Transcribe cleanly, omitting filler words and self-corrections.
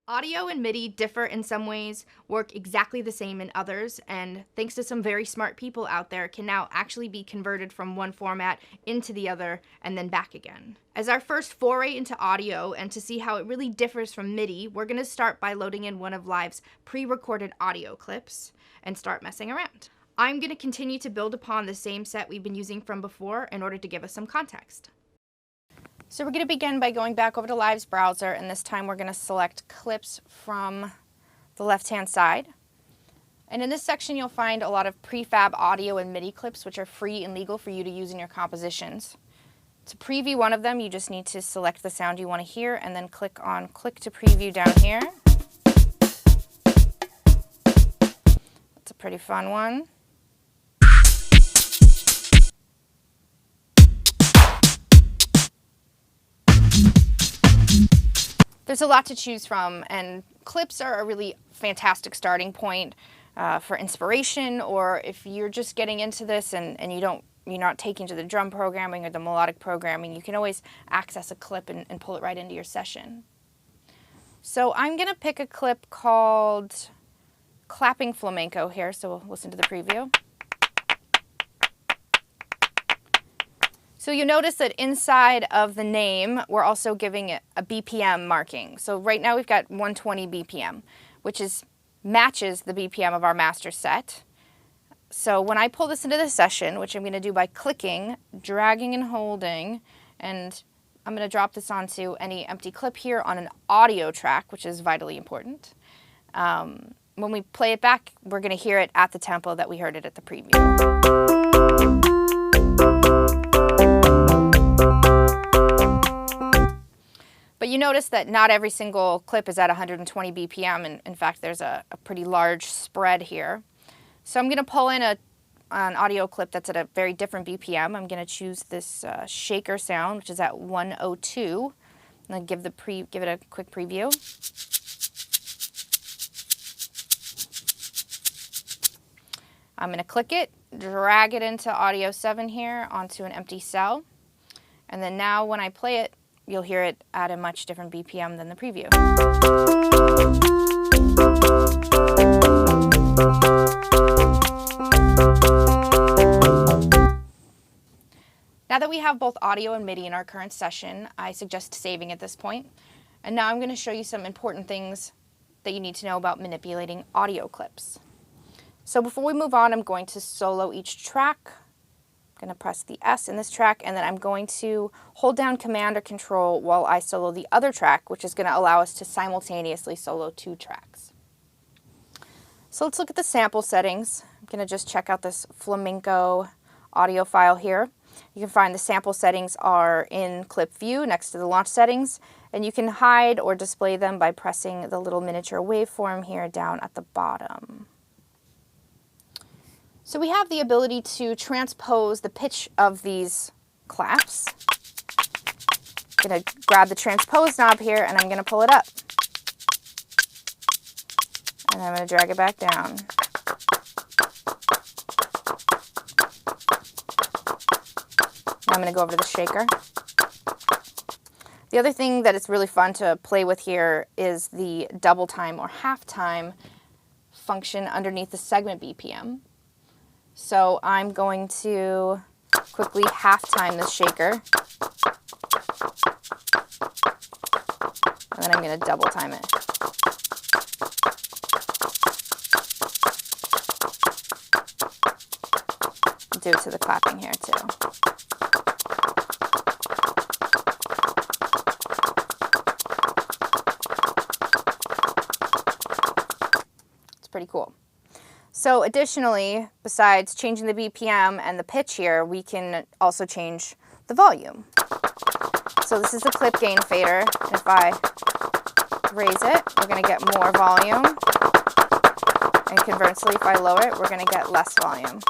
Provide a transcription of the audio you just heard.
Audio and MIDI differ in some ways, work exactly the same in others, and thanks to some very smart people out there, can now actually be converted from one format into the other and then back again. As our first foray into audio and to see how it really differs from MIDI, we're going to start by loading in one of Live's pre-recorded audio clips and start messing around. I'm going to continue to build upon the same set we've been using from before in order to give us some context. So we're going to begin by going back over to Live's browser, and this time we're going to select clips from the left-hand side. And in this section you'll find a lot of prefab audio and MIDI clips which are free and legal for you to use in your compositions. To preview one of them, you just need to select the sound you want to hear and then click on Click to Preview down here. That's a pretty fun one. There's a lot to choose from, and clips are a really fantastic starting point for inspiration, or if you're just getting into this and you're not taking to the drum programming or the melodic programming, you can always access a clip and pull it right into your session. So I'm going to pick a clip called Clapping Flamenco here, so we'll listen to the preview. So you'll notice that inside of the name, we're also giving it a BPM marking. So right now we've got 120 BPM, which matches the BPM of our master set. So when I pull this into the session, which I'm going to do by clicking, dragging and holding, and I'm going to drop this onto any empty clip here on an audio track, which is vitally important. When we play it back, we're going to hear it at the tempo that we heard it at the preview. But you notice that not every single clip is at 120 BPM, and in fact there's a pretty large spread here. So I'm going to pull in an audio clip that's at a very different BPM. I'm going to choose this shaker sound, which is at 102, and then give it a quick preview. I'm going to click it, drag it into Audio 7 here onto an empty cell, and then now when I play it, you'll hear it at a much different BPM than the preview. Now that we have both audio and MIDI in our current session, I suggest saving at this point. And now I'm going to show you some important things that you need to know about manipulating audio clips. So before we move on, I'm going to solo each track. I'm going to press the S in this track, and then I'm going to hold down Command or Control while I solo the other track, which is going to allow us to simultaneously solo two tracks. So let's look at the sample settings. I'm going to just check out this flamenco audio file here. You can find the sample settings are in Clip View next to the launch settings, and you can hide or display them by pressing the little miniature waveform here down at the bottom. So we have the ability to transpose the pitch of these claps. I'm going to grab the transpose knob here and I'm going to pull it up. And I'm going to drag it back down. Now I'm going to go over to the shaker. The other thing that is really fun to play with here is the double time or half time function underneath the segment BPM. So I'm going to quickly half-time this shaker, and then I'm going to double time it. Do it to the clapping here too. It's pretty cool. So additionally, besides changing the BPM and the pitch here, we can also change the volume. So this is the clip gain fader, and if I raise it, we're going to get more volume, and conversely, if I lower it, we're going to get less volume.